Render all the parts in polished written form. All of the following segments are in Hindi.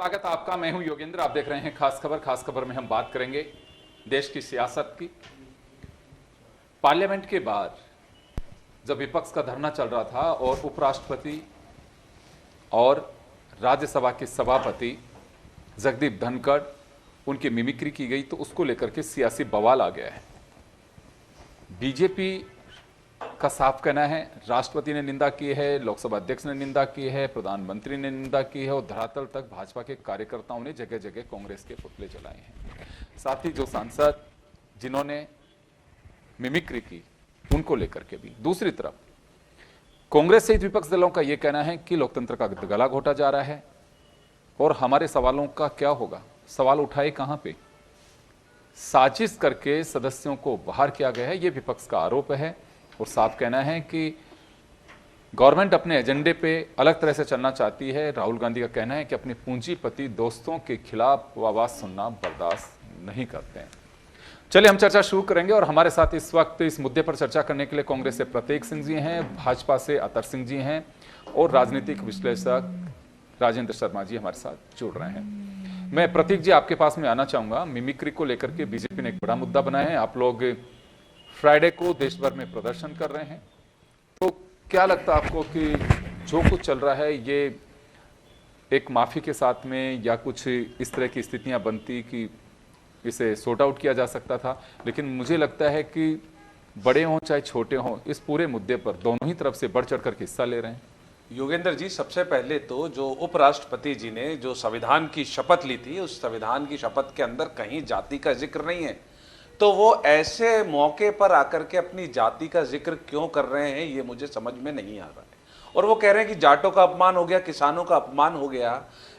स्वागत है आपका। मैं हूं योगेंद्र। आप देख रहे हैं खास खबर। खास खबर में हम बात करेंगे देश की सियासत की। पार्लियामेंट के बाद जब विपक्ष का धरना चल रहा था और उपराष्ट्रपति और राज्यसभा के सभापति जगदीप धनखड़ उनकी मिमिक्री की गई, तो उसको लेकर के सियासी बवाल आ गया है। बीजेपी का साफ कहना है, राष्ट्रपति ने निंदा की है, लोकसभा अध्यक्ष ने निंदा की है, प्रधानमंत्री ने निंदा की है और धरातल तक भाजपा के कार्यकर्ताओं ने जगह जगह कांग्रेस के पुतले जलाए हैं। साथ ही जो सांसद जिन्होंने मिमिक्री की उनको लेकर के भी। दूसरी तरफ कांग्रेस सहित विपक्ष दलों का यह कहना है कि लोकतंत्र का गला घोटा जा रहा है और हमारे सवालों का क्या होगा। सवाल उठाए कहां पे? साजिश करके सदस्यों को बाहर किया गया है, यह विपक्ष का आरोप है। और साफ कहना है कि गवर्नमेंट अपने एजेंडे पे अलग तरह से चलना चाहती है। राहुल गांधी का कहना है कि अपने पूंजीपति दोस्तों के खिलाफ वो आवाज सुनना बर्दाश्त नहीं करते हैं। चलिए हम चर्चा शुरू करेंगे और हमारे साथ इस वक्त इस मुद्दे पर चर्चा करने के लिए कांग्रेस से प्रतीक सिंह जी हैं, भाजपा से अतर सिंह जी हैं और राजनीतिक विश्लेषक राजेंद्र शर्मा जी हमारे साथ जुड़ रहे हैं। मैं प्रतीक जी आपके पास में आना चाहूंगा। मिमिक्री को लेकर के बीजेपी ने एक बड़ा मुद्दा बनाया है। आप लोग फ्राइडे को देश भर में प्रदर्शन कर रहे हैं, तो क्या लगता है आपको कि जो कुछ चल रहा है ये एक माफी के साथ में या कुछ इस तरह की स्थितियां बनती कि इसे सॉर्ट आउट किया जा सकता था? लेकिन मुझे लगता है कि बड़े हों चाहे छोटे हों, इस पूरे मुद्दे पर दोनों ही तरफ से बढ़ चढ़ कर हिस्सा ले रहे हैं। योगेंद्र जी, सबसे पहले तो जो उपराष्ट्रपति जी ने जो संविधान की शपथ ली थी, उस संविधान की शपथ के अंदर कहीं जाति का जिक्र नहीं है, तो वो ऐसे मौके पर आकर के अपनी जाति का जिक्र क्यों कर रहे हैं, ये मुझे समझ में नहीं आ रहा है। और वो कह रहे हैं कि जाटों का अपमान हो गया, किसानों का अपमान हो गया।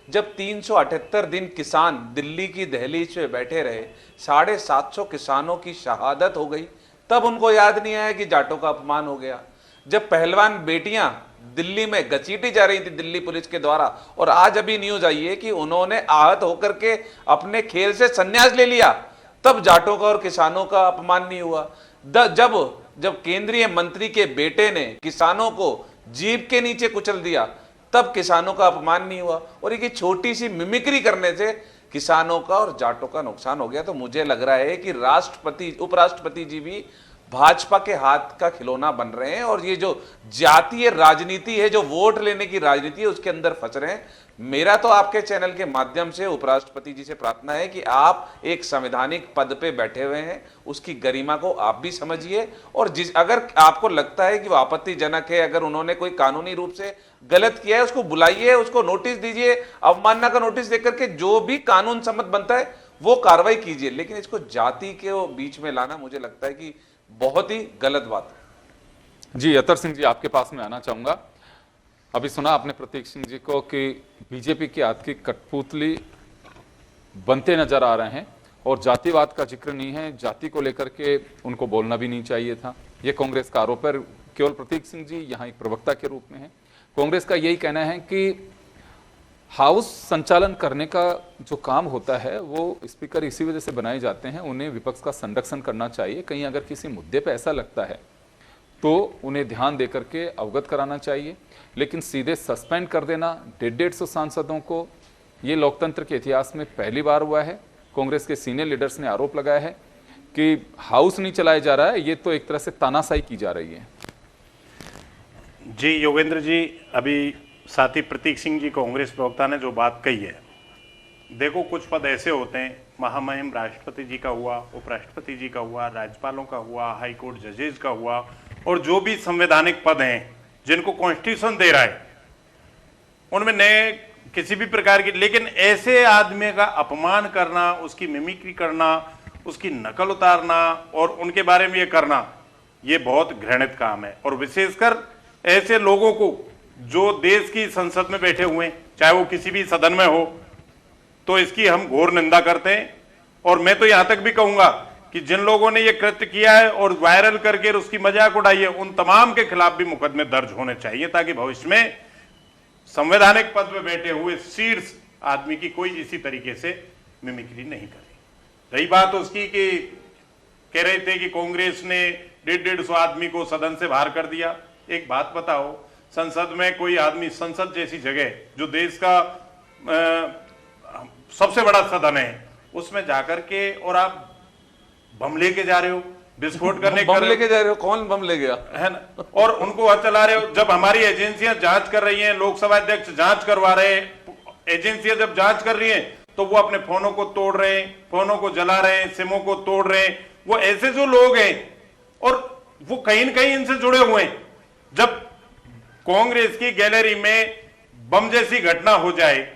जब 378 दिन किसान दिल्ली की दहलीज पे बैठे रहे, 750 किसानों की शहादत हो गई, तब उनको याद नहीं आया कि जाटों का अपमान हो गया। जब पहलवान बेटियां दिल्ली में घसीटी जा रही थी दिल्ली पुलिस के द्वारा, और आज अभी न्यूज आई है कि उन्होंने आहत होकर के अपने खेल से संन्यास ले लिया, तब जाटों का और किसानों का अपमान नहीं हुआ। जब केंद्रीय मंत्री के बेटे ने किसानों को जीप के नीचे कुचल दिया, तब किसानों का अपमान नहीं हुआ। और एक छोटी सी मिमिक्री करने से किसानों का और जाटों का नुकसान हो गया। तो मुझे लग रहा है कि उपराष्ट्रपति जी भी भाजपा के हाथ का खिलौना बन रहे हैं और ये जो जातीय राजनीति है, जो वोट लेने की राजनीति है, उसके अंदर फंस रहे हैं। मेरा तो आपके चैनल के माध्यम से उपराष्ट्रपति जी से प्रार्थना है कि आप एक संवैधानिक पद पे बैठे हुए हैं, उसकी गरिमा को आप भी समझिए। और अगर आपको लगता है कि वो आपत्तिजनक है, अगर उन्होंने कोई कानूनी रूप से गलत किया है, उसको बुलाइए, उसको नोटिस दीजिए, अवमानना का नोटिस देकर के जो भी कानून सम्मत बनता है वो कार्रवाई कीजिए। लेकिन इसको जाति के बीच में लाना मुझे लगता है कि बहुत ही गलत बात है। जी, अतर सिंह जी आपके पास में आना चाहूंगा। अभी सुना आपने प्रतीक सिंह जी को कि बीजेपी की हाथ की कठपुतली बनते नजर आ रहे हैं और जातिवाद का जिक्र नहीं है, जाति को लेकर के उनको बोलना भी नहीं चाहिए था। ये कांग्रेस का आरोप है। केवल प्रतीक सिंह जी यहाँ एक प्रवक्ता के रूप में है। कांग्रेस का यही कहना है कि हाउस संचालन करने का जो काम होता है वो स्पीकर इसी वजह से बनाए जाते हैं, उन्हें विपक्ष का संरक्षण करना चाहिए। कहीं अगर किसी मुद्दे पे ऐसा लगता है तो उन्हें ध्यान देकर के अवगत कराना चाहिए। लेकिन सीधे सस्पेंड कर देना 150 सांसदों को, ये लोकतंत्र के इतिहास में पहली बार हुआ है। कांग्रेस के सीनियर लीडर्स ने आरोप लगाया है कि हाउस नहीं चलाया जा रहा है, ये तो एक तरह से तानाशाही की जा रही है। जी योगेंद्र जी, अभी साथी प्रतीक सिंह जी कांग्रेस प्रवक्ता ने जो बात कही है, देखो कुछ पद ऐसे होते हैं, महामहिम राष्ट्रपति जी का हुआ, उपराष्ट्रपति जी का हुआ, राज्यपालों का हुआ, हाई कोर्ट जजेस का हुआ, और जो भी संवैधानिक पद हैं जिनको कॉन्स्टिट्यूशन दे रहा है, उनमें नए किसी भी प्रकार की, लेकिन ऐसे आदमी का अपमान करना, उसकी मिमिक्री करना, उसकी नकल उतारना और उनके बारे में ये करना, ये बहुत घृणित काम है। और विशेषकर ऐसे लोगों को जो देश की संसद में बैठे हुए हैं, चाहे वो किसी भी सदन में हो, तो इसकी हम घोर निंदा करते हैं। और मैं तो यहां तक भी कहूंगा कि जिन लोगों ने ये कृत्य किया है और वायरल करके उसकी मजाक उड़ाई है, उन तमाम के खिलाफ भी मुकदमे दर्ज होने चाहिए, ताकि भविष्य में संवैधानिक पद में बैठे हुए शीर्ष आदमी की कोई इसी तरीके से मिमिक्री नहीं करे। रही बात उसकी कि कह रहे थे कि कांग्रेस ने 150 आदमी को सदन से बाहर कर दिया। एक बात बताओ, संसद में कोई आदमी, संसद जैसी जगह जो देश का सबसे बड़ा सदन है, उसमें जाकर के और आप बम लेके जा रहे हो, विस्फोट करने बम लेके जा रहे हो? कौन बम ले गया है ना, और उनको हाथ चला रहे हो। जब हमारी एजेंसियां जांच कर रही हैं, लोकसभा अध्यक्ष जांच करवा रहे हैं, एजेंसियां जब जांच कर रही हैं तो वो अपने फोनों को तोड़ रहे हैं, फोनों को जला रहे हैं, सिमों को तोड़ रहे हैं। वो ऐसे जो लोग हैं और वो कहीं न कहीं इनसे जुड़े हुए हैं। जब कांग्रेस की गैलरी में बम जैसी घटना हो जाए,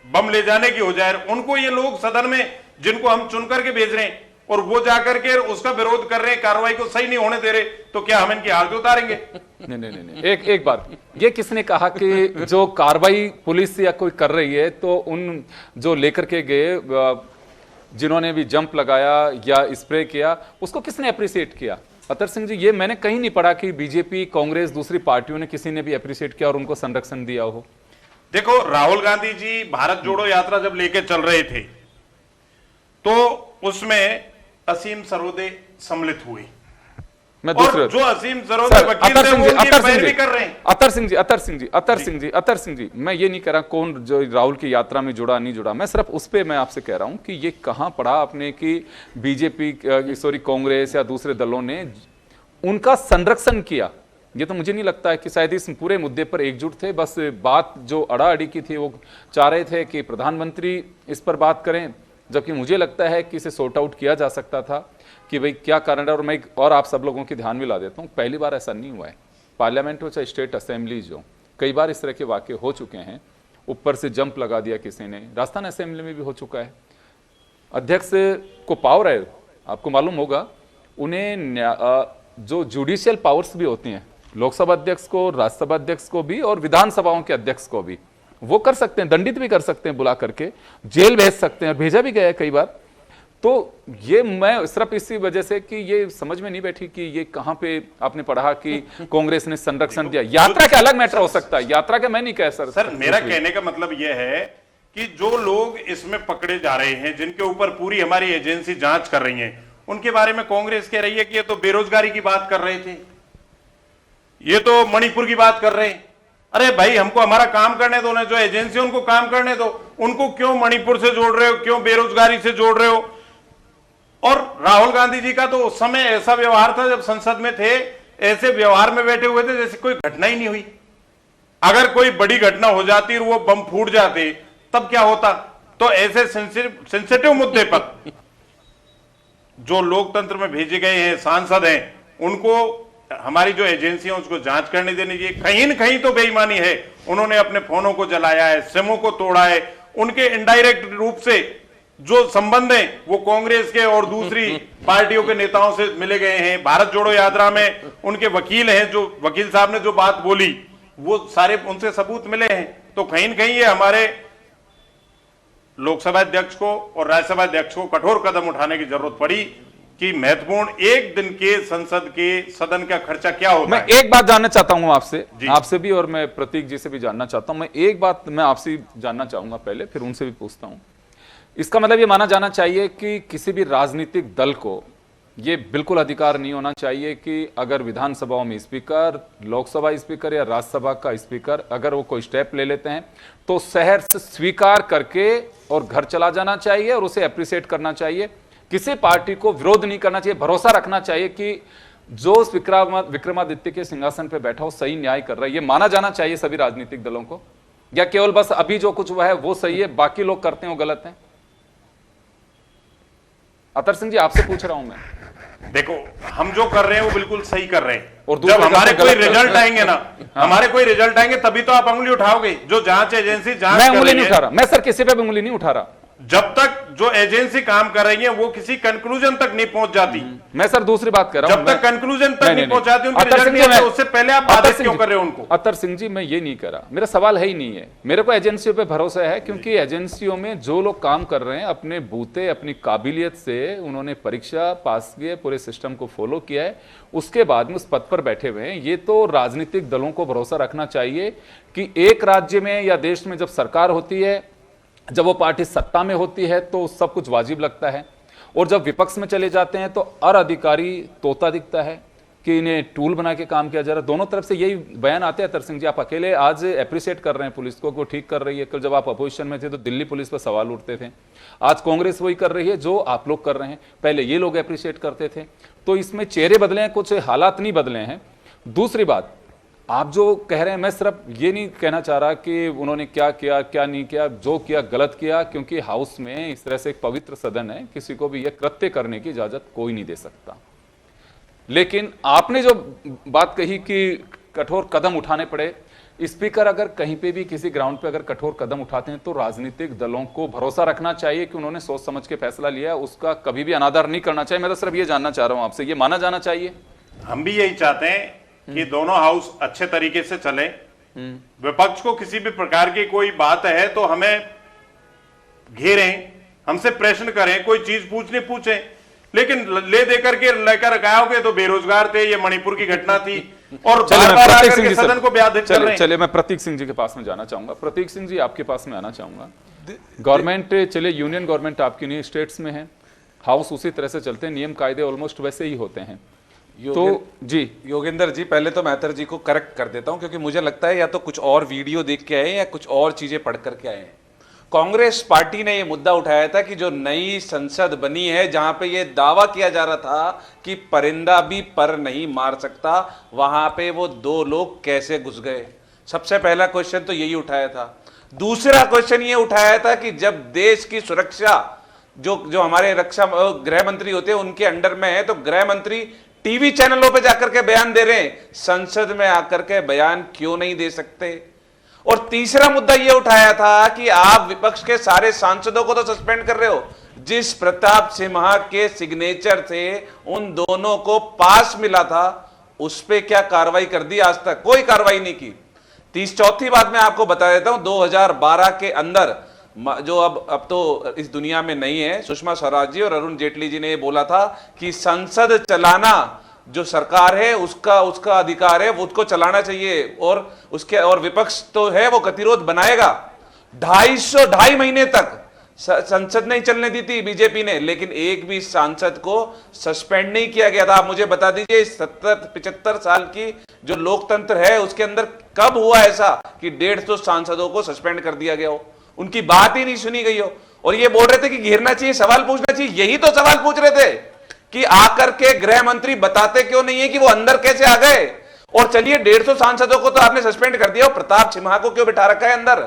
बम ले जाने की हो जाए, उनको ये लोग सदन में जिनको हम चुन करके भेज रहे हैं और वो जाकर के उसका विरोध कर रहे हैं, कार्रवाई को सही नहीं होने दे रहे, तो क्या हम इनकी आरती उतारेंगे? नहीं नहीं नहीं, एक बार ये किसने कहा कि जो कार्रवाई पुलिस या कोई कर रही है तो उन जो लेकर के गए जिन्होंने भी जंप लगाया या स्प्रे किया उसको किसने अप्रिशिएट किया? अतर सिंह जी, ये मैंने कहीं नहीं पढ़ा कि बीजेपी, कांग्रेस, दूसरी पार्टियों ने किसी ने भी अप्रिशिएट किया और उनको संरक्षण दिया हो। देखो, राहुल गांधी जी भारत जोड़ो यात्रा जब लेके चल रहे थे तो उसमें असीम सरोदे सम्मिलित हुए, मैं और दूसरे जो असीम सरोदे वकील थे वो उनकी पैरवी कर रहे हैं। अतर सिंह जी, मैं ये नहीं कह रहा कौन जो राहुल की यात्रा में जुड़ा नहीं जुड़ा, मैं सिर्फ उस पे मैं आपसे कह रहा हूं कि ये कहां पढ़ा आपने कि बीजेपी, सॉरी कांग्रेस या दूसरे दलों ने उनका संरक्षण किया? ये तो मुझे नहीं लगता है कि शायद इस पूरे मुद्दे पर एकजुट थे। बस बात जो अड़ाअड़ी की थी वो चाह रहे थे कि प्रधानमंत्री इस पर बात करें, जबकि मुझे लगता है कि इसे सॉर्ट आउट किया जा सकता था कि भाई क्या कारण है। और मैं और आप सब लोगों के ध्यान में ला देता हूँ, पहली बार ऐसा नहीं हुआ है। पार्लियामेंट हो चाहे स्टेट असेंबली, जो कई बार इस तरह के वाक़े हो चुके हैं। ऊपर से जंप लगा दिया किसी ने, राजस्थान असेंबली में भी हो चुका है। अध्यक्ष को पावर है, आपको मालूम होगा, उन्हें जो जुडिशियल पावर्स भी होती हैं, लोकसभा अध्यक्ष को, राज्यसभा अध्यक्ष को भी और विधानसभाओं के अध्यक्ष को भी वो कर सकते हैं, दंडित भी कर सकते हैं, बुला करके जेल भेज सकते हैं, और भेजा भी गया है कई बार। तो ये मैं सिर्फ इसी वजह से कि ये समझ में नहीं बैठी कि ये कहां पे आपने पढ़ा कि कांग्रेस ने संरक्षण दिया। यात्रा का अलग मैटर हो सकता है, यात्रा का मैं नहीं कह सर मेरा कहने का मतलब यह है कि जो लोग इसमें पकड़े जा रहे हैं, जिनके ऊपर पूरी हमारी एजेंसी जांच कर रही है, उनके बारे में कांग्रेस कह रही है कि ये तो बेरोजगारी की बात कर रहे थे, ये तो मणिपुर की बात कर रहे हैं। अरे भाई, हमको हमारा काम करने दो ना, जो एजेंसी उनको काम करने दो। उनको क्यों मणिपुर से जोड़ रहे हो, क्यों बेरोजगारी से जोड़ रहे हो? और राहुल गांधी जी का तो उस समय ऐसा व्यवहार था जब संसद में थे, ऐसे व्यवहार में बैठे हुए थे जैसे कोई घटना ही नहीं हुई। अगर कोई बड़ी घटना हो जाती और वो बम फूट जाते तब क्या होता? तो ऐसे सेंसिटिव मुद्दे पर जो लोकतंत्र में भेजे गए हैं सांसद हैं, उनको हमारी जो एजेंसी है उसको जांच करने देनी चाहिए। कहीं न कहीं तो बेईमानी है। उन्होंने अपने फोनों को जलाया है, सिमों को तोड़ा है। उनके इनडायरेक्ट रूप से जो संबंध है वो कांग्रेस के और दूसरी पार्टियों के नेताओं से मिले गए हैं। भारत जोड़ो यात्रा में उनके वकील हैं, जो वकील साहब ने जो बात बोली वो सारे उनसे सबूत मिले हैं। तो कहीं न कहीं ये हमारे लोकसभा अध्यक्ष को और राज्यसभा अध्यक्ष को कठोर कदम उठाने की जरूरत पड़ी कि महत्वपूर्ण एक दिन के संसद के सदन का खर्चा क्या होता मैं है। एक बात जानना चाहता हूं आपसे भी, और मैं प्रतीक जी से भी जानना चाहता हूं। मैं एक बात मैं आपसे जानना चाहूंगा पहले, फिर उनसे भी पूछता हूं। इसका मतलब ये माना जाना चाहिए कि किसी भी राजनीतिक दल को ये बिल्कुल अधिकार नहीं होना चाहिए कि अगर विधानसभाओं में स्पीकर, लोकसभा स्पीकर या राज्यसभा का स्पीकर अगर वो कोई स्टेप ले लेते हैं तो शहर से स्वीकार करके और घर चला जाना चाहिए और उसे अप्रिशिएट करना चाहिए। किसी पार्टी को विरोध नहीं करना चाहिए, भरोसा रखना चाहिए कि जो विक्रमादित्य के सिंहासन पे बैठा हो सही न्याय कर रहा है। ये माना जाना चाहिए सभी राजनीतिक दलों को, या केवल बस अभी जो कुछ हुआ है वो सही है, बाकी लोग करते हैं वो गलत है? अतर सिंह जी, आपसे पूछ रहा हूं मैं। देखो, हम जो कर रहे हैं वो बिल्कुल सही कर रहे हैं, और जब हमारे कोई रिजल्ट आएंगे ना, हमारे कोई रिजल्ट आएंगे तभी तो आप उंगली उठाओगे। जो जांच एजेंसी जांच मैं उंगली नहीं उठा रहा, मैं सर किसी पे भी उंगली नहीं उठा रहा। जब तक जो एजेंसी काम कर रही है वो किसी कंक्लूजन तक नहीं पहुंच जाती, मैं सर दूसरी बात कर रहा हूं, जब तक कंक्लूजन तक नहीं पहुंचाती उनके अतर रिजल्ट सिंह नहीं जी, आते, उससे पहले आप बाधित क्यों कर रहे हो उनको? अतर सिंह जी, मैं ये नहीं कर रहा, मेरा सवाल है ही नहीं है। मेरे को एजेंसियों पे भरोसा है, क्योंकि एजेंसियों में जो लोग काम कर रहे हैं अपने बूते, अपनी काबिलियत से उन्होंने परीक्षा पास की है, पूरे सिस्टम को फॉलो किया है, उसके बाद में उस पद पर बैठे हुए हैं। ये तो राजनीतिक दलों को भरोसा रखना चाहिए कि एक राज्य में या देश में जब सरकार होती है, जब वो पार्टी सत्ता में होती है तो सब कुछ वाजिब लगता है, और जब विपक्ष में चले जाते हैं तो अराधिकारी तोता दिखता है कि इन्हें टूल बना के काम किया जा रहा है। दोनों तरफ से यही बयान आते हैं। अतर सिंह जी, आप अकेले आज अप्रिशिएट कर रहे हैं पुलिस को, ठीक कर रही है। कल जब आप अपोजिशन में थे तो दिल्ली पुलिस पर सवाल उठते थे। आज कांग्रेस वही कर रही है जो आप लोग कर रहे हैं। पहले ये लोग अप्रिशिएट करते थे। तो इसमें चेहरे बदले हैं, कुछ हालात नहीं बदले हैं। दूसरी बात, आप जो कह रहे हैं, मैं सिर्फ ये नहीं कहना चाह रहा कि उन्होंने क्या किया क्या नहीं किया, जो किया गलत किया, क्योंकि हाउस में इस तरह से एक पवित्र सदन है, किसी को भी यह कृत्य करने की इजाजत कोई नहीं दे सकता। लेकिन आपने जो बात कही कि कठोर कदम उठाने पड़े, स्पीकर अगर कहीं पे भी किसी ग्राउंड पे अगर कठोर कदम उठाते हैं तो राजनीतिक दलों को भरोसा रखना चाहिए कि उन्होंने सोच समझ के फैसला लिया है, उसका कभी भी अनादर नहीं करना चाहिए। मैं तो सिर्फ ये जानना चाह रहा हूं आपसे, ये माना जाना चाहिए। हम भी यही चाहते हैं कि दोनों हाउस अच्छे तरीके से चले। विपक्ष को किसी भी प्रकार की कोई बात है तो हमें घेरें, हमसे प्रश्न करें, कोई चीज पूछें, लेकिन ले देकर के लेकर गायोगे तो बेरोजगार थे, ये मणिपुर की घटना थी, और सदन को बाधित कर रहे हैं। चलिए मैं प्रतीक सिंह जी के पास में जाना चाहूंगा। प्रतीक सिंह जी, आपके पास में आना चाहूंगा। गवर्नमेंट, चलिए यूनियन गवर्नमेंट आपकी नहीं, स्टेट्स में है, हाउस उसी तरह से चलते हैं, नियम कायदे ऑलमोस्ट वैसे ही होते हैं। तो जी योगेंद्र जी, पहले तो मेहतर जी को करेक्ट कर देता हूं, क्योंकि मुझे लगता है या तो कुछ और वीडियो देख के आए या कुछ और चीजें पढ़ करके आए हैं। कांग्रेस पार्टी ने यह मुद्दा उठाया था कि जो नई संसद बनी है, जहां पे यह दावा किया जा रहा था कि परिंदा भी पर नहीं मार सकता, वहां पे वो 2 लोग कैसे घुस गए। सबसे पहला क्वेश्चन तो यही उठाया था। दूसरा क्वेश्चन ये उठाया था कि जब देश की सुरक्षा जो हमारे रक्षा गृह मंत्री होते हैं उनके अंडर में है, तो गृह मंत्री टीवी चैनलों पे जाकर के बयान दे रहे हैं, संसद में आकर के बयान क्यों नहीं दे सकते। और तीसरा मुद्दा यह उठाया था कि आप विपक्ष के सारे सांसदों को तो सस्पेंड कर रहे हो, जिस प्रताप सिन्हा के सिग्नेचर थे उन दोनों को पास मिला था, उस पे क्या कार्रवाई कर दी? आज तक कोई कार्रवाई नहीं की। चौथी बात मैं आपको बता देता हूं, 2012 के अंदर जो अब तो इस दुनिया में नहीं है, सुषमा स्वराज जी और अरुण जेटली जी ने बोला था कि संसद चलाना जो सरकार है उसका अधिकार है, वो उसको चलाना चाहिए, और विपक्ष तो है वो गतिरोध बनाएगा। 2.5 महीने तक संसद नहीं चलने दी थी बीजेपी ने, लेकिन एक भी सांसद को सस्पेंड नहीं किया गया था। आप मुझे बता दीजिए, 70-75 साल की जो लोकतंत्र है उसके अंदर कब हुआ ऐसा कि 150 सांसदों को सस्पेंड कर दिया गया हो, उनकी बात ही नहीं सुनी गई हो। और ये बोल रहे थे कि घेरना चाहिए, सवाल पूछना चाहिए। यही तो सवाल पूछ रहे थे कि आकर के गृह मंत्री बताते क्यों नहीं है कि वो अंदर कैसे आ गए। और चलिए 150 सांसदों को तो आपने सस्पेंड कर दिया, प्रताप सिन्हा को क्यों बिठा रखा है अंदर?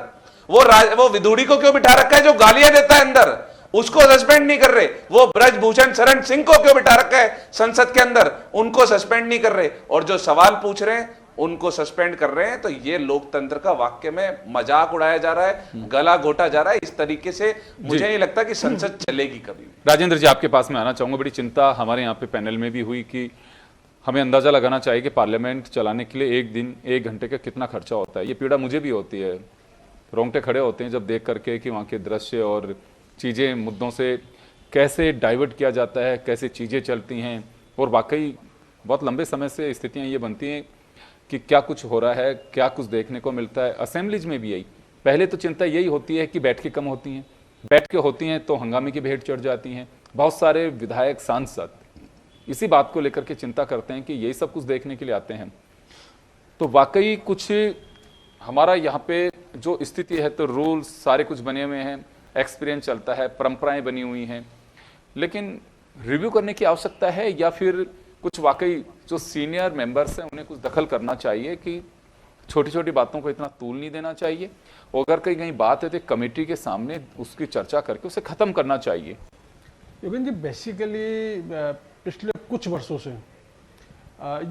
वो विधूड़ी को क्यों बिठा रखा है जो गालियां देता है अंदर, उसको सस्पेंड नहीं कर रहे। वो ब्रजभूषण शरण सिंह को क्यों बिठा रखा है संसद के अंदर, उनको सस्पेंड नहीं कर रहे। और जो सवाल पूछ रहे हैं उनको सस्पेंड कर रहे हैं। तो ये लोकतंत्र का वाक्य में मजाक उड़ाया जा रहा है, गला घोटा जा रहा है। इस तरीके से मुझे नहीं लगता कि संसद चलेगी कभी। राजेंद्र जी, आपके पास में आना चाहूंगा। बड़ी चिंता हमारे यहाँ पे पैनल में भी हुई कि हमें अंदाजा लगाना चाहिए कि पार्लियामेंट चलाने के लिए 1 दिन 1 घंटे का कितना खर्चा होता है। ये पीड़ा मुझे भी होती है, रोंगटे खड़े होते हैं जब देख करके कि वहाँ के दृश्य और चीज़ें, मुद्दों से कैसे डाइवर्ट किया जाता है, कैसे चीज़ें चलती हैं। और वाकई बहुत लंबे समय से स्थितियाँ ये बनती हैं कि क्या कुछ हो रहा है, क्या कुछ देखने को मिलता है। असेंबलीज में भी यही, पहले तो चिंता यही होती है कि बैठकें कम होती हैं, बैठ के होती हैं तो हंगामे की भेंट चढ़ जाती हैं। बहुत सारे विधायक सांसद इसी बात को लेकर के चिंता करते हैं कि यही सब कुछ देखने के लिए आते हैं। तो वाकई कुछ हमारा यहाँ पे जो स्थिति है, तो रूल्स सारे कुछ बने हुए हैं, एक्सपीरियंस चलता है, परंपराएं बनी हुई हैं, लेकिन रिव्यू करने की आवश्यकता है या फिर कुछ वाकई जो सीनियर मेंबर्स हैं उन्हें कुछ दखल करना चाहिए कि छोटी छोटी बातों को इतना तूल नहीं देना चाहिए। और अगर कहीं बात है तो कमेटी के सामने उसकी चर्चा करके उसे खत्म करना चाहिए। योगेंद्र जी, बेसिकली पिछले कुछ वर्षों से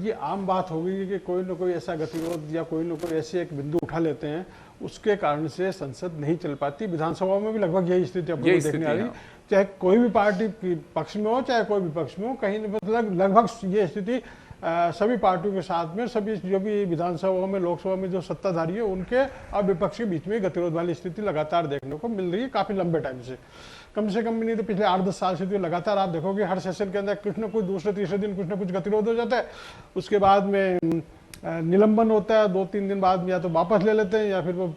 ये आम बात हो गई है कि कोई ना कोई ऐसा गतिरोध या कोई ना कोई ऐसे एक बिंदु उठा लेते हैं, उसके कारण से संसद नहीं चल पाती। विधानसभा में भी लगभग यही स्थिति अपने को देखने आ रही, चाहे कोई भी पार्टी पक्ष में हो चाहे कोई विपक्ष में हो, कहीं मतलब लगभग ये स्थिति सभी पार्टियों के साथ में, सभी जो भी विधानसभा में, लोकसभा में जो सत्ताधारी है उनके और विपक्ष के बीच में गतिरोध वाली स्थिति लगातार देखने को मिल रही है काफी लंबे टाइम से कम नहीं तो पिछले 8-10 साल से तो लगातार आप देखोगे हर सेशन के अंदर कुछ ना कुछ दूसरे तीसरे दिन कुछ ना कुछ गतिरोध हो जाता है। उसके बाद में निलंबन होता है, 2-3 दिन बाद में या तो वापस ले लेते हैं या फिर वो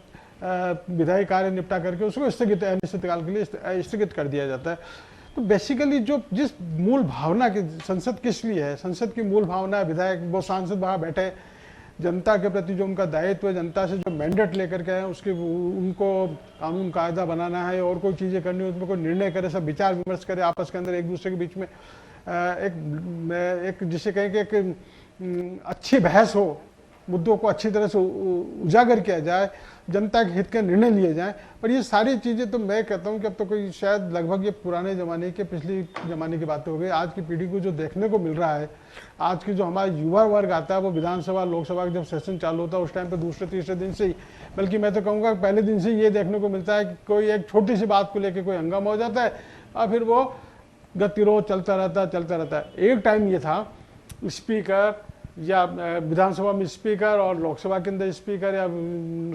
विधायी कार्य निपटा करके उसको स्थगित अनिश्चितकाल के लिए स्थगित कर दिया जाता है। तो बेसिकली जो जिस मूल भावना की संसद किस लिए है, संसद की मूल भावना है, विधायक वो सांसद वहाँ बैठे, जनता के प्रति जो उनका दायित्व है, जनता से जो मैंडेट लेकर के आए उसके उनको कानून कायदा बनाना है और कोई चीज़ें करनी है, उसमें कोई निर्णय करे, सब विचार विमर्श करे आपस के अंदर, एक दूसरे के बीच में एक जिसे कहें कि एक अच्छी बहस हो, मुद्दों को अच्छी तरह से उजागर किया जाए, जनता के हित के निर्णय लिए जाएं। पर ये सारी चीज़ें तो मैं कहता हूँ कि अब तो कोई शायद लगभग ये पुराने ज़माने के पिछली ज़माने की बातें हो गई। आज की पीढ़ी को जो देखने को मिल रहा है, आज की जो हमारा युवा वर्ग आता है वो विधानसभा लोकसभा का जब सेशन चालू होता है उस टाइम पे दूसरे तीसरे दिन से ही, बल्कि मैं तो कहूँगा पहले दिन से ये देखने को मिलता है कि कोई एक छोटी सी बात को लेकर कोई हंगामा हो जाता है और फिर वो गतिरोध चलता रहता है। एक टाइम ये था स्पीकर या विधानसभा में स्पीकर और लोकसभा के अंदर स्पीकर या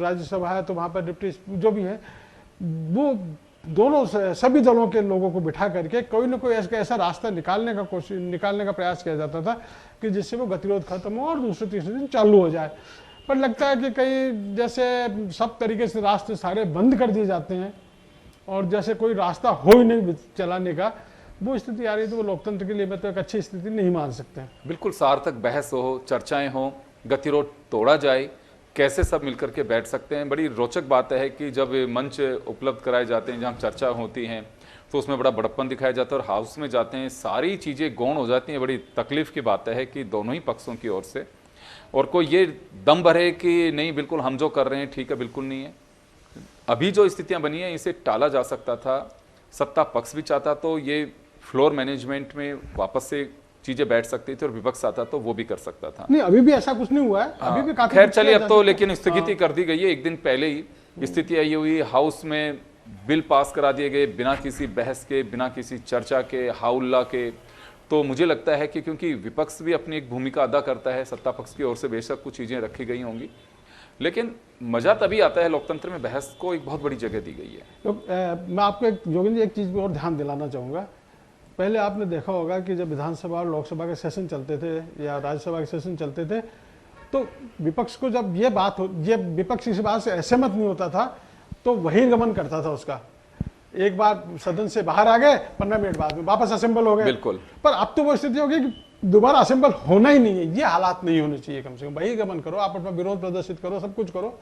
राज्यसभा है तो वहाँ पर डिप्टी जो भी है वो दोनों सभी दलों के लोगों को बिठा करके कोई ना कोई ऐसा रास्ता निकालने का प्रयास किया जाता था कि जिससे वो गतिरोध खत्म हो और दूसरे तीसरे दिन चालू हो जाए। पर लगता है कि कहीं जैसे सब तरीके से रास्ते सारे बंद कर दिए जाते हैं और जैसे कोई रास्ता हो ही नहीं चलाने का, वो स्थिति आ रही है तो वो लोकतंत्र के लिए मैं तो एक अच्छी स्थिति नहीं मान सकते हैं। बिल्कुल सार्थक बहस हो, चर्चाएं हो, गतिरोध तोड़ा जाए, कैसे सब मिलकर के बैठ सकते हैं। बड़ी रोचक बात है कि जब मंच उपलब्ध कराए जाते हैं जहां चर्चा होती हैं तो उसमें बड़ा बड़प्पन दिखाया जाता है और हाउस में जाते हैं सारी चीज़ें गौण हो जाती हैं। बड़ी तकलीफ की बात है कि दोनों ही पक्षों की ओर से और कोई ये दम भरे कि नहीं बिल्कुल हम जो कर रहे हैं ठीक है, बिल्कुल नहीं है। अभी जो स्थितियाँ बनी हैं इसे टाला जा सकता था, सत्ता पक्ष भी चाहता तो ये फ्लोर मैनेजमेंट में वापस से चीजें बैठ सकती थी और विपक्ष आता तो वो भी कर सकता था। नहीं अभी भी ऐसा कुछ नहीं हुआ है, अभी भी काफी खैर चलिए अब तो लेकिन स्थगिति कर दी गई है। एक दिन पहले ही स्थिति आई हुई, हाउस में बिल पास करा दिए गए बिना किसी बहस के, बिना किसी चर्चा के, हाउल्ला के। तो मुझे लगता है कि क्योंकि विपक्ष भी अपनी एक भूमिका अदा करता है, सत्ता पक्ष की ओर से बेशक कुछ चीजें रखी गई होंगी, लेकिन मजा तभी आता है लोकतंत्र में बहस को एक बहुत बड़ी जगह दी गई है। तो मैं आपको योगेंद्र जी एक चीज पर और ध्यान दिलाना चाहूंगा। पहले आपने देखा होगा कि जब विधानसभा और लोकसभा के सेशन चलते थे या राज्यसभा के सेशन चलते थे तो विपक्ष को जब ये विपक्ष इस बात से असहमत नहीं होता था तो बहिर्गमन करता था उसका। एक बार सदन से बाहर आ गए, 15 मिनट बाद में वापस असेंबल हो गए। बिल्कुल। पर अब तो वो स्थिति होगी कि दोबारा असेंबल होना ही नहीं है। ये हालात नहीं होने चाहिए। कम से कम बहिर्गमन करो, आप अपना विरोध प्रदर्शित करो, सब कुछ करो,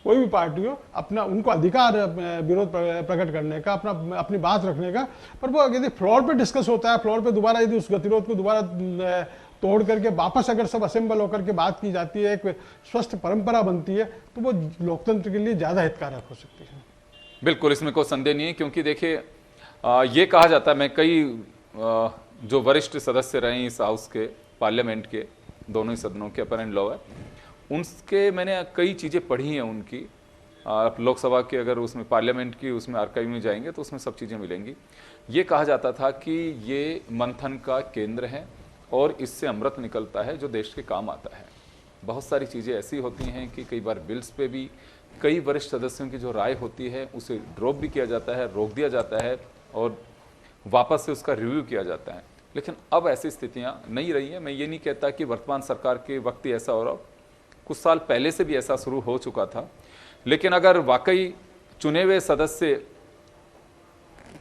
कोई भी पार्टी हो, अपना उनको अधिकार विरोध प्रकट करने का, अपनी बात रखने का। पर वो यदि फ्लोर पे डिस्कस होता है, फ्लोर पे दोबारा यदि उस गतिरोध को दोबारा तोड़ करके वापस अगर सब असेंबल होकर के बात की जाती है, एक स्वस्थ परंपरा बनती है, तो वो लोकतंत्र के लिए ज़्यादा हितकारक हो सकती है। बिल्कुल, इसमें कोई संदेह नहीं है। क्योंकि देखिए ये कहा जाता है, मैं कई जो वरिष्ठ सदस्य रहे इस हाउस के, पार्लियामेंट के, दोनों ही सदनों के, अपर एंड लोअर, उनके मैंने कई चीज़ें पढ़ी हैं उनकी। लोकसभा के अगर उसमें पार्लियामेंट की उसमें आर्काइव में जाएंगे तो उसमें सब चीज़ें मिलेंगी। ये कहा जाता था कि ये मंथन का केंद्र है और इससे अमृत निकलता है जो देश के काम आता है। बहुत सारी चीज़ें ऐसी होती हैं कि कई बार बिल्स पे भी कई वरिष्ठ सदस्यों की जो राय होती है उसे ड्रॉप भी किया जाता है, रोक दिया जाता है और वापस से उसका रिव्यू किया जाता है। लेकिन अब ऐसी स्थितियाँ नहीं रही हैं। मैं ये नहीं कहता कि वर्तमान सरकार के वक्त ही ऐसा हो रहा, कुछ साल पहले से भी ऐसा शुरू हो चुका था। लेकिन अगर वाकई चुने हुए सदस्य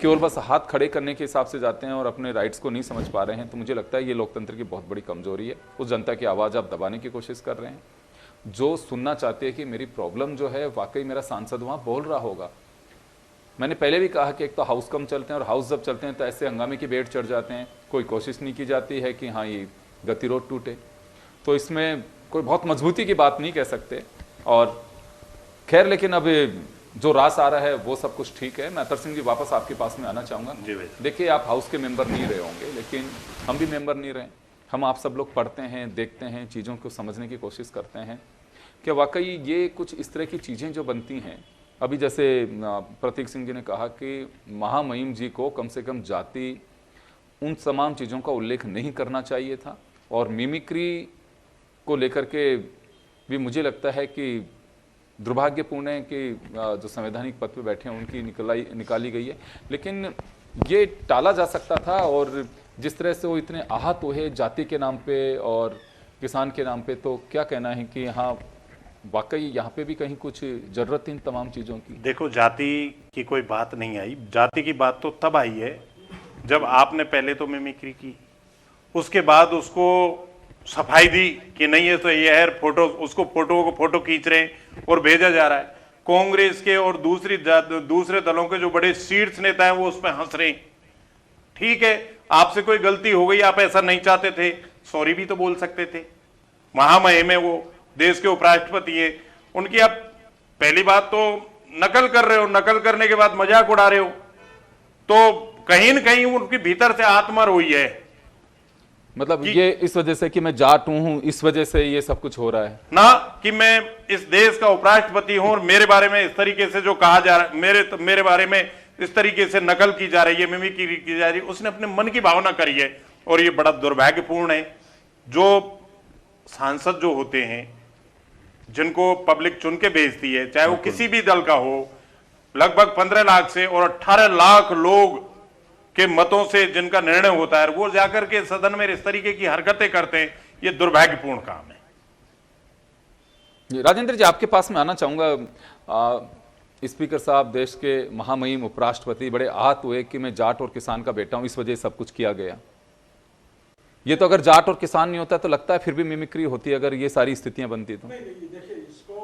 केवल बस हाथ खड़े करने के हिसाब से जाते हैं और अपने राइट्स को नहीं समझ पा रहे हैं तो मुझे लगता है ये लोकतंत्र की बहुत बड़ी कमजोरी है। उस जनता की आवाज़ आप दबाने की कोशिश कर रहे हैं जो सुनना चाहते हैं कि मेरी प्रॉब्लम जो है वाकई मेरा सांसद वहाँ बोल रहा होगा। मैंने पहले भी कहा कि एक तो हाउस कम चलते हैं और हाउस जब चलते हैं तो ऐसे हंगामे की बेट चढ़ जाते हैं, कोई कोशिश नहीं की जाती है कि हाँ ये गतिरोध टूटे। तो इसमें कोई बहुत मजबूती की बात नहीं कह सकते। और खैर लेकिन अब जो रास आ रहा है वो सब कुछ ठीक है। मैं अतर सिंह जी वापस आपके पास में आना चाहूँगा। देखिए आप हाउस के मेंबर नहीं रहे होंगे लेकिन हम भी मेंबर नहीं रहे। हम आप सब लोग पढ़ते हैं, देखते हैं, चीज़ों को समझने की कोशिश करते हैं कि वाकई ये कुछ इस तरह की चीज़ें जो बनती हैं। अभी जैसे प्रतीक सिंह जी ने कहा कि महामहिम जी को कम से कम जाति उन तमाम चीज़ों का उल्लेख नहीं करना चाहिए था। और मिमिक्री को लेकर के भी मुझे लगता है कि दुर्भाग्यपूर्ण है कि जो संवैधानिक पद पे बैठे हैं उनकी निकाली गई है। लेकिन ये टाला जा सकता था और जिस तरह से वो इतने आहत हुए जाति के नाम पे और किसान के नाम पे, तो क्या कहना है कि हाँ वाकई यहाँ पे भी कहीं कुछ जरूरत थी इन तमाम चीज़ों की। देखो जाति की कोई बात नहीं आई। जाति की बात तो तब आई है जब आपने पहले तो मिमिक्री की, उसके बाद उसको सफाई दी कि नहीं है तो ये है फोटो, उसको फोटो खींच रहे हैं और भेजा जा रहा है। कांग्रेस के और दूसरे दलों के जो बड़े शीर्ष नेता हैं वो उस पर हंस रहे हैं। ठीक है, आपसे कोई गलती हो गई, आप ऐसा नहीं चाहते थे, सॉरी भी तो बोल सकते थे। महामहिम है वो, देश के उपराष्ट्रपति है, उनकी आप पहली बात तो नकल कर रहे हो, नकल करने के बाद मजाक उड़ा रहे हो, तो कहीं न कहीं उनके भीतर से आत्मा रोई है। मतलब ये इस वजह से कि मैं जाट हूं, इस वजह से ये सब कुछ हो रहा है ना, कि मैं इस देश का उपराष्ट्रपति हूं और मेरे बारे में इस तरीके से जो कहा जा रहा है, मेरे बारे में इस तरीके से नकल की जा रही है, मिमिक्री की जा रही है, उसने अपने मन की भावना करी है। और ये बड़ा दुर्भाग्यपूर्ण है। जो सांसद जो होते हैं, जिनको पब्लिक चुन के भेजती है, चाहे वो किसी भी दल का हो, लगभग 15 लाख से और 18 लाख लोग के मतों से जिनका निर्णय होता है, वो जाकर के सदन में इस तरीके की हरकतें करते हैं, ये दुर्भाग्यपूर्ण काम है। राजेंद्र जी, आपके पास में आना चाहूंगा। स्पीकर साहब, देश के महामहिम उपराष्ट्रपति बड़े आहत हुए कि मैं जाट और किसान का बेटा हूं, इस वजह से सब कुछ किया गया। ये तो अगर जाट और किसान नहीं होता तो लगता है फिर भी मिमिक्री होती, अगर ये सारी स्थितियां बनती तो। नहीं, देखिए, इसको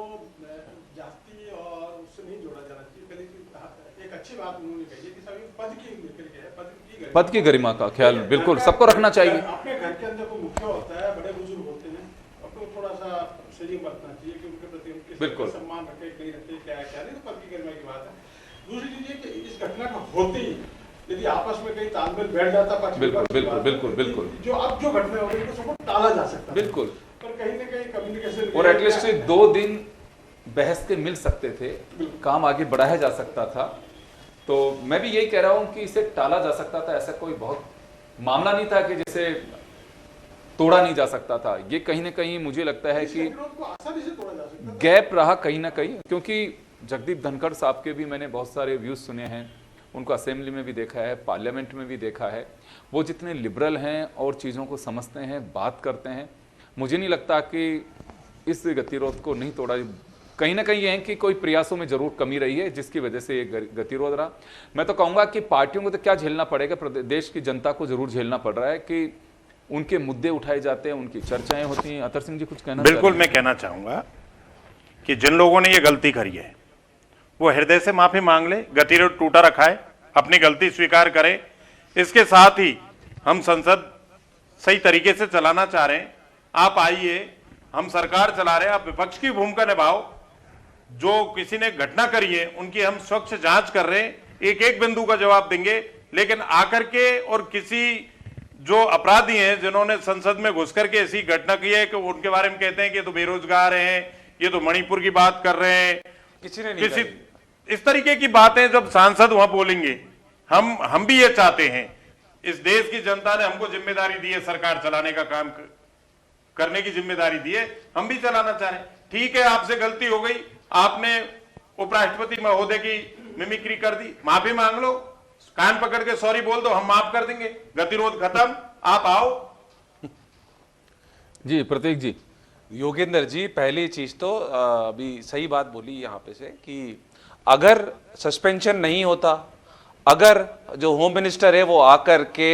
जाति और उससे नहीं जोड़ा जाना चाहिए। पहले एक अच्छी बात उन्होंने कही है कि सभी पद की मिमिक्री है, पद की गरिमा का ख्याल बिल्कुल सबको रखना चाहिए। अपने घर के अंदर कोई मुखिया होता है, बड़े बुजुर्ग होते हैं, आपको थोड़ा सा संयम बरतना चाहिए कि उनके प्रति उनके बिल्कुल सम्मान रखे, कहीं रखे, क्या है क्या नहीं, तो पद की गरिमा की बात है। दूसरी चीज ये कि इस घटना का होते ही यदि आपस में कहीं तालमेल बैठ जाता, बिल्कुल जो अब जो घटना हो रही है सबको टाला जा सकता है, बिल्कुल, पर कहीं ना कहीं कम्युनिकेशन और एटलीस्ट 2 दिन बहस के मिल सकते थे, काम आगे बढ़ाया जा सकता था। तो मैं भी यही कह रहा हूं कि इसे टाला जा सकता था, ऐसा कोई बहुत मामला नहीं था कि जिसे तोड़ा नहीं जा सकता था। ये कहीं ना कहीं मुझे लगता है कि गैप रहा कहीं ना कहीं, क्योंकि जगदीप धनखड़ साहब के भी मैंने बहुत सारे व्यूज सुने हैं, उनको असेंबली में भी देखा है, पार्लियामेंट में भी देखा है। वो जितने लिबरल हैं और चीज़ों को समझते हैं, बात करते हैं, मुझे नहीं लगता कि इस गतिरोध को नहीं तोड़ा। कहीं ना कहीं ये है कि कोई प्रयासों में जरूर कमी रही है जिसकी वजह से ये गतिरोध रहा। मैं तो कहूँगा कि पार्टियों को तो क्या झेलना पड़ेगा, देश की जनता को जरूर झेलना पड़ रहा है कि उनके मुद्दे उठाए जाते हैं, उनकी चर्चाएं होती हैं। अतर सिंह जी कुछ कहना? बिल्कुल, मैं कहना चाहूंगा कि जिन लोगों ने ये गलती करी है वो हृदय से माफी मांग ले, गतिरोध टूटा रखा है, अपनी गलती स्वीकार करें। इसके साथ ही हम संसद सही तरीके से चलाना चाह रहे हैं, आप आइए, हम सरकार चला रहे हैं, आप विपक्ष की भूमिका निभाओ। जो किसी ने घटना करी है उनकी हम स्वच्छ जांच कर रहे हैं, एक एक बिंदु का जवाब देंगे, लेकिन आकर के और किसी जो अपराधी हैं जिन्होंने संसद में घुस करके ऐसी घटना की है कि उनके बारे में कहते हैं कि ये तो बेरोजगार हैं, ये तो मणिपुर की बात कर रहे हैं, किसी ने नहीं कही। इस तरीके की बातें जब सांसद वहां बोलेंगे, हम भी ये चाहते हैं, इस देश की जनता ने हमको जिम्मेदारी दी है, सरकार चलाने का काम करने की जिम्मेदारी दी है, हम भी चलाना चाह रहे हैं। ठीक है, आपसे गलती हो गई, आपने उपराष्ट्रपति महोदय की मिमिक्री कर दी, माफी मांग लो, कान पकड़ के सॉरी बोल दो, हम माफ कर देंगे, गतिरोध खत्म, आप आओ। जी प्रतीक जी। योगेंद्र जी, पहली चीज तो अभी सही बात बोली यहाँ पे से कि अगर सस्पेंशन नहीं होता, अगर जो होम मिनिस्टर है वो आकर के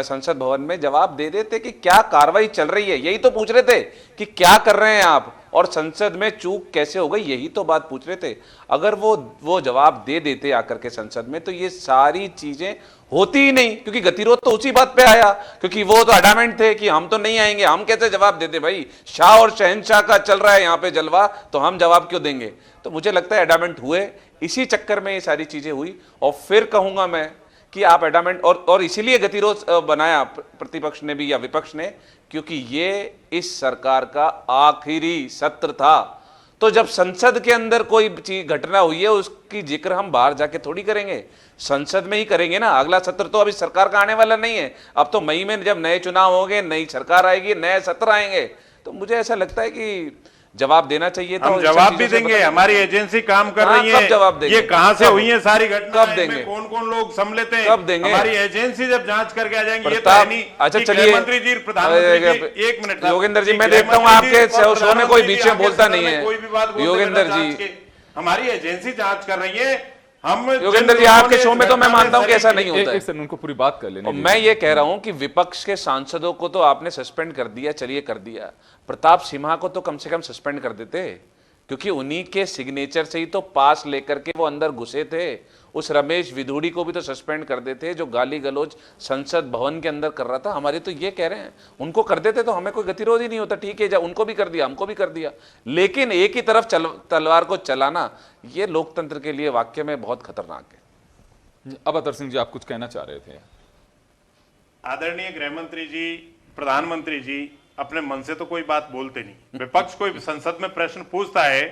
संसद भवन में जवाब दे देते कि क्या कार्रवाई चल रही है, यही तो पूछ रहे थे कि क्या कर रहे हैं आप, और संसद में चूक कैसे हो गई, यही तो बात पूछ रहे थे। अगर वो जवाब दे देते आकर के संसद में तो ये सारी चीजें होती ही नहीं, क्योंकि गतिरोध तो उसी बात पे आया, क्योंकि वो तो अडामेंट थे कि हम तो नहीं आएंगे, हम कैसे जवाब देते भाई, शाह और शहनशाह का चल रहा है यहाँ पे जलवा, तो हम जवाब क्यों देंगे। तो मुझे लगता है एडामेंट हुए, इसी चक्कर में ये सारी चीजें हुई। और फिर कहूंगा मैं कि आप एडामेंट और इसीलिए गतिरोध बनाया प्रतिपक्ष ने भी या विपक्ष ने, क्योंकि ये इस सरकार का आखिरी सत्र था। तो जब संसद के अंदर कोई चीज घटना हुई है उसकी जिक्र हम बाहर जाके थोड़ी करेंगे, संसद में ही करेंगे ना। अगला सत्र तो अभी सरकार का आने वाला नहीं है, अब तो मई में जब नए चुनाव होंगे, नई सरकार आएगी, नए सत्र आएंगे, तो मुझे ऐसा लगता है कि जवाब देना चाहिए। तो हम जवाब भी देंगे, हमारी एजेंसी काम कर रही है, जवाब देंगे, ये कहाँ से हुई है सारी घटना, कब देंगे, कौन कौन लोग सम्मिलित हैं, कब देंगे, हमारी एजेंसी जब जांच करके आ जाएंगे। ये तो है नहीं। अच्छा चलिए, मंत्री जी, प्रधानमंत्री जी, एक मिनट योगेंद्र जी, मैं देखता हूँ आपके शो में कोई बीच में बोलता नहीं है। योगेंद्र जी, हमारी एजेंसी जांच कर रही है, हम योगेंद्र जी आपके शो में तो मैं मानता हूं कि ऐसा नहीं होता है। एक सेकंड उनको पूरी बात कर लेने और दीजिए। मैं ये कह रहा हूं कि विपक्ष के सांसदों को तो आपने सस्पेंड कर दिया, चलिए कर दिया, प्रताप सिम्हा को तो कम से कम सस्पेंड कर देते, क्योंकि उन्हीं के सिग्नेचर से ही तो पास लेकर के वो अंदर घुसे थे। उस रमेश विधुड़ी को भी तो सस्पेंड कर देते जो गाली गलौज संसद भवन के अंदर कर रहा था। हमारे तो ये कह रहे हैं उनको कर देते तो हमें कोई गतिरोध ही नहीं होता। ठीक है, उनको भी कर दिया, हमको भी कर दिया, लेकिन एक ही तरफ तलवार को चलाना ये लोकतंत्र के लिए वाकई में बहुत खतरनाक है। अब अतर सिंह जी आप कुछ कहना चाह रहे थे। आदरणीय गृह मंत्री जी, प्रधानमंत्री जी अपने मन से तो कोई बात बोलते नहीं। विपक्ष कोई संसद में प्रश्न पूछता है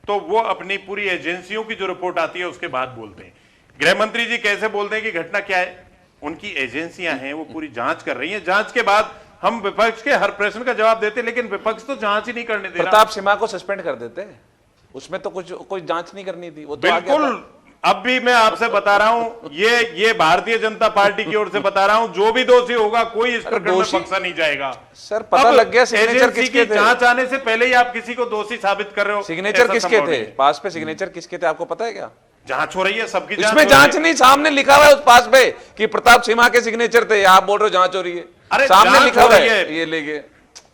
तो वो अपनी पूरी एजेंसियों की जो रिपोर्ट आती है उसके बाद बोलते हैं। गृह मंत्री जी कैसे बोलते हैं कि घटना क्या है? उनकी एजेंसियां हैं, वो पूरी जांच कर रही हैं, जांच के बाद हम विपक्ष के हर प्रश्न का जवाब देते, लेकिन विपक्ष तो जांच ही नहीं करने दे रहा। प्रताप सिम्हा को सस्पेंड कर देते, उसमें तो कुछ कोई जांच नहीं करनी थी, वो तो आ गया बिल्कुल। था। अब भी मैं आपसे बता रहा हूं, ये भारतीय जनता पार्टी की ओर से बता रहा हूं, जो भी दोषी होगा कोई इस प्रकरण में बख्शा नहीं जाएगा। सर पता लग गया सिग्नेचर एजेंसी किसके की थे? जांच आने से पहले ही आप किसी को दोषी साबित कर रहे हो। सिग्नेचर ऐसा किसके संभव थे? नहीं है। पास पे सिग्नेचर किसके थे आपको पता है क्या? जांच हो रही है, सबकी जांच इसमें हो रही जांच है। नहीं, सामने लिखा हुआ है उस पास पे कि प्रताप सिम्हा के सिग्नेचर थे, आप बोल रहे हो जांच हो रही है। अरे सामने जांच लिखा हो हुआ रही है, है। ये लेके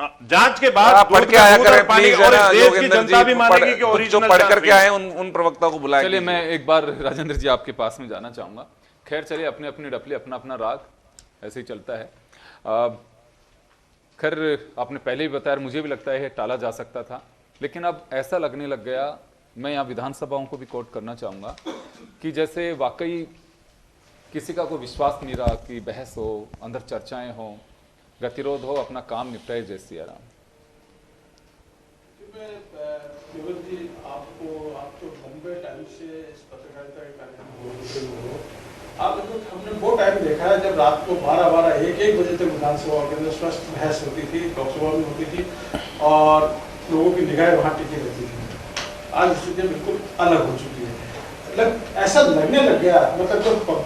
जांच के बाद आप पढ़ दूध के का आया दूध और करें पानी प्लीज, और इस देश की योगेंद्र जनता भी मानेगी कि जो ओरिजिनल पढ़ जांच करके हुई है। आए उन प्रवक्ताओं को बुलाया। चलिए मैं एक बार राजेंद्र जी आपके पास में जाना चाहूंगा। खैर चलिए, अपने अपनी डपली अपना अपना राग ऐसे ही चलता है। खैर आपने पहले ही बताया, मुझे भी लगता है टाला जा सकता था, लेकिन अब ऐसा लगने लग गया, मैं यहाँ विधानसभाओं को भी कोट करना चाहूंगा कि जैसे वाकई किसी का कोई विश्वास नहीं रहा कि बहस हो, अंदर चर्चाएं हो, गतिरोध हो, अपना काम निपटाए जय सिया राम। केवल जी आप तो लंबे टाइम से इस पत्रकारिता के कार्य में होते हो। आप हमने वो टाइम देखा है जब रात को 12-12, 1-1 बजे तक विधानसभा के अंदर स्वस्थ बहस होती थी, लोकसभा में होती थी और लोगों की निगाहें वहाँ टिकी रहती थी। आज स्थिति बिल्कुल अलग हो चुकी है। ऐसा लगने लग गया, मतलब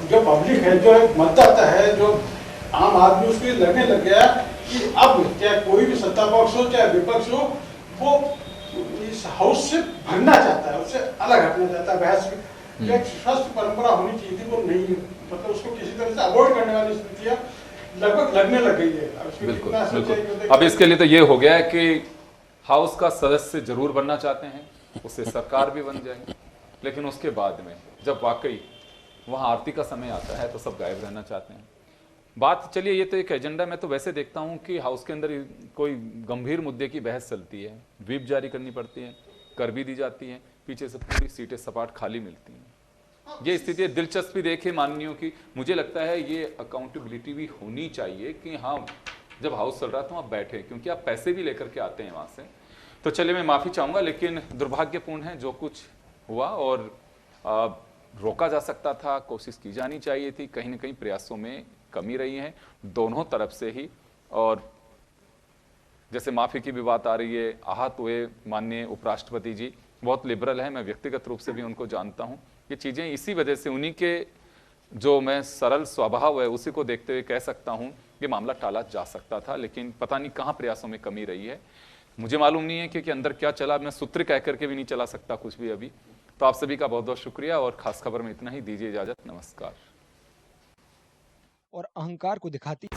जो पब्लिक है, जो मतदाता है, जो आम आदमी, उसको लगने लग गया कि अब चाहे कोई भी सत्ता पक्ष हो चाहे विपक्ष हो, वो इस हाउस से भगना चाहता है, उससे अलग हटना चाहता है। बहस की एक स्वस्थ परंपरा होनी चाहिए थी, वो नहीं, मतलब उसको किसी तरह से अवॉइड करने वाली स्थितियां लगभग लगने लग गई है। बिल्कुल बिल्कुल। अब इसके लिए तो ये हो गया है कि हाउस का सदस्य जरूर बनना चाहते हैं, उससे सरकार भी बन जाए, लेकिन उसके बाद में जब वाकई वहाँ आरती का समय आता है तो सब गायब रहना चाहते हैं। बात चलिए, ये तो एक एजेंडा, मैं तो वैसे देखता हूँ कि हाउस के अंदर कोई गंभीर मुद्दे की बहस चलती है, व्हिप जारी करनी पड़ती है, कर भी दी जाती है, पीछे से पूरी सीटें सपाट खाली मिलती हैं। ये स्थिति दिलचस्पी देखे माननीयों की, मुझे लगता है ये अकाउंटेबिलिटी भी होनी चाहिए कि हाँ जब हाउस चल रहा है तो आप बैठे, क्योंकि आप पैसे भी लेकर के आते हैं वहाँ से। तो चलिए मैं माफ़ी चाहूँगा, लेकिन दुर्भाग्यपूर्ण है जो कुछ हुआ, और रोका जा सकता था, कोशिश की जानी चाहिए थी, कहीं ना कहीं प्रयासों में कमी रही है दोनों तरफ से ही। और जैसे माफ़ी की भी बात आ रही है, आहत हुए माननीय उपराष्ट्रपति जी, बहुत लिबरल है, मैं व्यक्तिगत रूप से भी उनको जानता हूँ। ये चीज़ें इसी वजह से, उन्हीं के जो मैं सरल स्वभाव है उसी को देखते हुए कह सकता हूँ कि मामला टाला जा सकता था, लेकिन पता नहीं कहाँ प्रयासों में कमी रही है। मुझे मालूम नहीं है कि अंदर क्या चला, मैं सूत्र कह करके भी नहीं चला सकता कुछ भी अभी। तो आप सभी का बहुत बहुत शुक्रिया, और खास खबर में इतना ही, दीजिए इजाजत, नमस्कार। और अहंकार को दिखाती